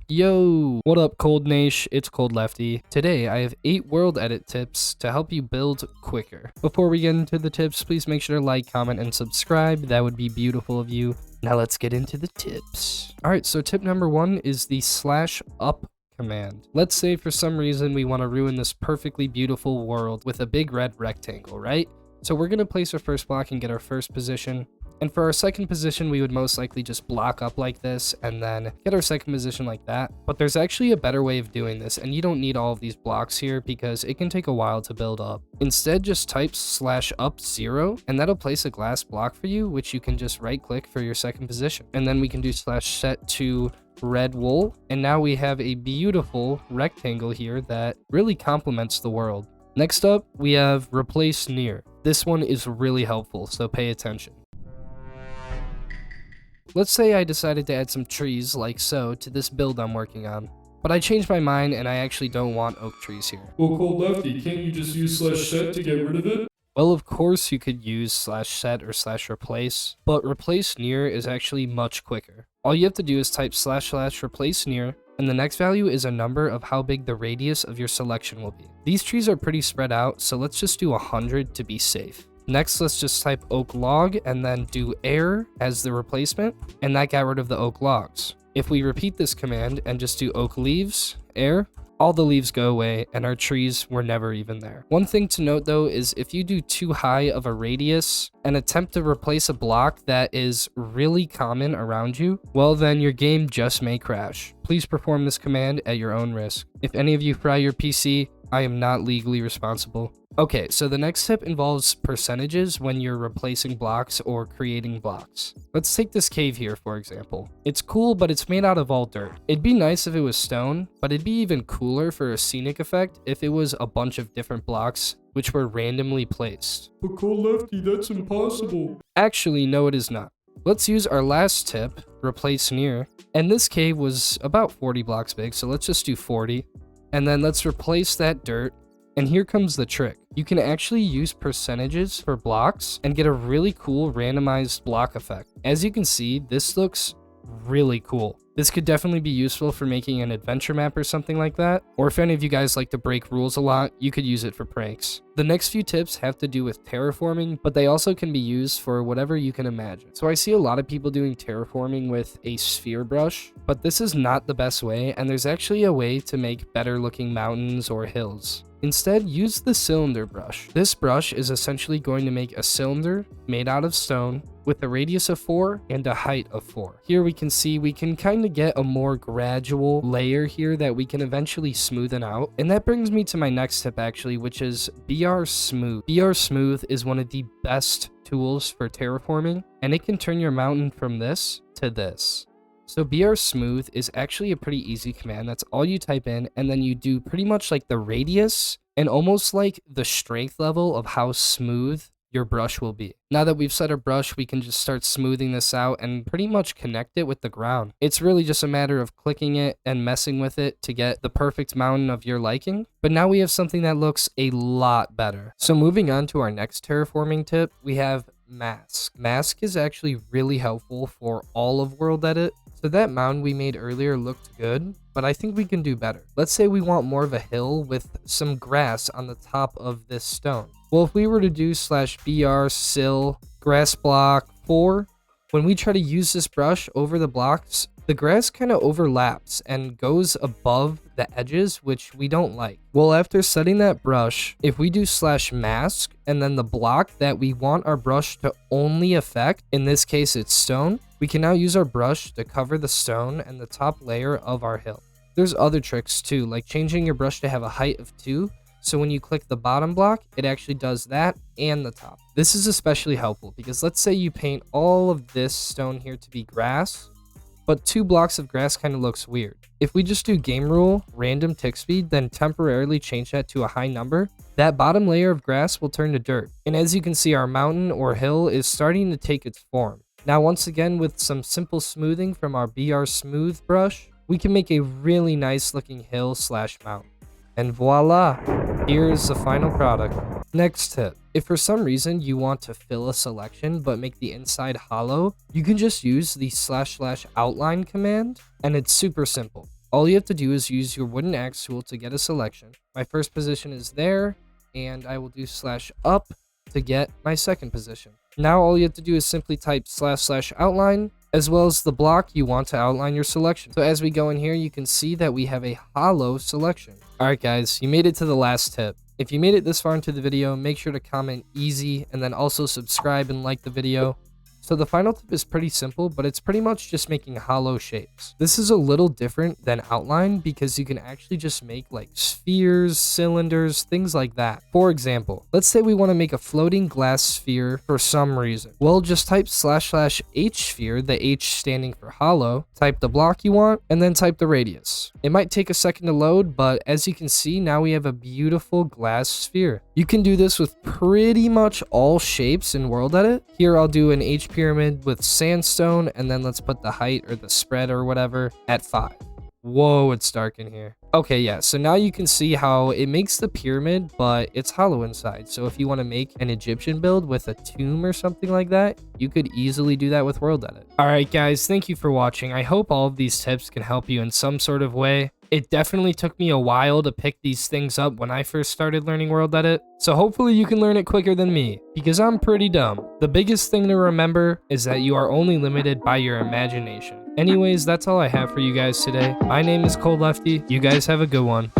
Yo, what up Cold Nash? It's Cold Lefty. Today I have 8 WorldEdit tips to help you build quicker. Before we get into the tips, please make sure to like, comment, and subscribe. That would be beautiful of you. Now let's get into the tips. Alright, so tip number 1 is the /up command. Let's say for some reason we want to ruin this perfectly beautiful world with a big red rectangle, right? So we're going to place our first block and get our first position. And for our second position, we would most likely just block up like this and then get our second position like that. But there's actually a better way of doing this, and you don't need all of these blocks here because it can take a while to build up. Instead, just type /up 0, and that'll place a glass block for you, which you can just right click for your second position. And then we can do /set to red wool, and now we have a beautiful rectangle here that really complements the world. Next up, we have replace near. This one is really helpful, so pay attention. Let's say I decided to add some trees, like so, to this build I'm working on. But I changed my mind and I actually don't want oak trees here. Well, Cold Lefty, can't you just use /set to get rid of it? Well, of course you could use /set or /replace, but replace near is actually much quicker. All you have to do is type /replace near, and the next value is a number of how big the radius of your selection will be. These trees are pretty spread out, so let's just do 100 to be safe. Next, let's just type oak log and then do air as the replacement, and that got rid of the oak logs. If we repeat this command and just do oak leaves, air, all the leaves go away and our trees were never even there. One thing to note though is if you do too high of a radius and attempt to replace a block that is really common around you, well then your game just may crash. Please perform this command at your own risk. If any of you fry your PC, I am not legally responsible. Okay, so the next tip involves percentages when you're replacing blocks or creating blocks. Let's take this cave here, for example. It's cool, but it's made out of all dirt. It'd be nice if it was stone, but it'd be even cooler for a scenic effect if it was a bunch of different blocks which were randomly placed. But Cold Lefty, that's impossible. Actually, no, it is not. Let's use our last tip, replace near, and this cave was about 40 blocks big, so let's just do 40. And then let's replace that dirt. And here comes the trick. You can actually use percentages for blocks and get a really cool randomized block effect. As you can see, this looks really cool. This could definitely be useful for making an adventure map or something like that. Or if any of you guys like to break rules a lot, you could use it for pranks. The next few tips have to do with terraforming, but they also can be used for whatever you can imagine. So I see a lot of people doing terraforming with a sphere brush, but this is not the best way, and there's actually a way to make better looking mountains or hills. Instead, use the cylinder brush. This brush is essentially going to make a cylinder made out of stone with a radius of 4 and a height of 4. Here we can see we can kind of get a more gradual layer here that we can eventually smoothen out. And that brings me to my next tip actually, which is BR Smooth. BR Smooth is one of the best tools for terraforming, and it can turn your mountain from this to this. So BR Smooth is actually a pretty easy command. That's all you type in, and then you do pretty much like the radius and almost like the strength level of how smooth your brush will be. Now that we've set our brush, we can just start smoothing this out and pretty much connect it with the ground. It's really just a matter of clicking it and messing with it to get the perfect mountain of your liking. But now we have something that looks a lot better. So moving on to our next terraforming tip, we have mask. Mask is actually really helpful for all of WorldEdit. So that mound we made earlier looked good, but I think we can do better. Let's say we want more of a hill with some grass on the top of this stone. Well, if we were to do /br sill grass block 4, when we try to use this brush over the blocks, the grass kind of overlaps and goes above the edges, which we don't like. Well, after setting that brush, if we do /mask and then the block that we want our brush to only affect, in this case it's stone, we can now use our brush to cover the stone and the top layer of our hill. There's other tricks too, like changing your brush to have a height of 2. So when you click the bottom block, it actually does that and the top. This is especially helpful because let's say you paint all of this stone here to be grass, but 2 blocks of grass kind of looks weird. If we just do game rule, random tick speed, then temporarily change that to a high number, that bottom layer of grass will turn to dirt. And as you can see, our mountain or hill is starting to take its form. Now, once again, with some simple smoothing from our BR Smooth brush, we can make a really nice looking hill / mountain. And voila, here's the final product. Next tip, if for some reason you want to fill a selection but make the inside hollow, you can just use the /outline command, and it's super simple. all you have to do is use your wooden axe tool to get a selection. My first position is there, and I will do /up to get my second position. Now all you have to do is simply type /outline, as well as the block you want to outline your selection. So as we go in here, you can see that we have a hollow selection. Alright guys, you made it to the last tip. If you made it this far into the video, make sure to comment easy and then also subscribe and like the video. So the final tip is pretty simple, but it's pretty much just making hollow shapes. This is a little different than outline because you can actually just make like spheres, cylinders, things like that. For example, let's say we want to make a floating glass sphere for some reason. Well, just type /H sphere, the H standing for hollow, type the block you want, and then type the radius. It might take a second to load, but as you can see, now we have a beautiful glass sphere. You can do this with pretty much all shapes in WorldEdit. Here I'll do an H pyramid with sandstone, and then let's put the height or the spread or whatever at 5. Whoa, it's dark in here. Okay, yeah, so now you can see how it makes the pyramid, but it's hollow inside. So if you want to make an Egyptian build with a tomb or something like that, you could easily do that with WorldEdit. Alright guys, thank you for watching. I hope all of these tips can help you in some sort of way. It definitely took me a while to pick these things up when I first started learning WorldEdit, so hopefully you can learn it quicker than me, because I'm pretty dumb. The biggest thing to remember is that you are only limited by your imagination. Anyways, that's all I have for you guys today. My name is Cold Lefty. You guys have a good one.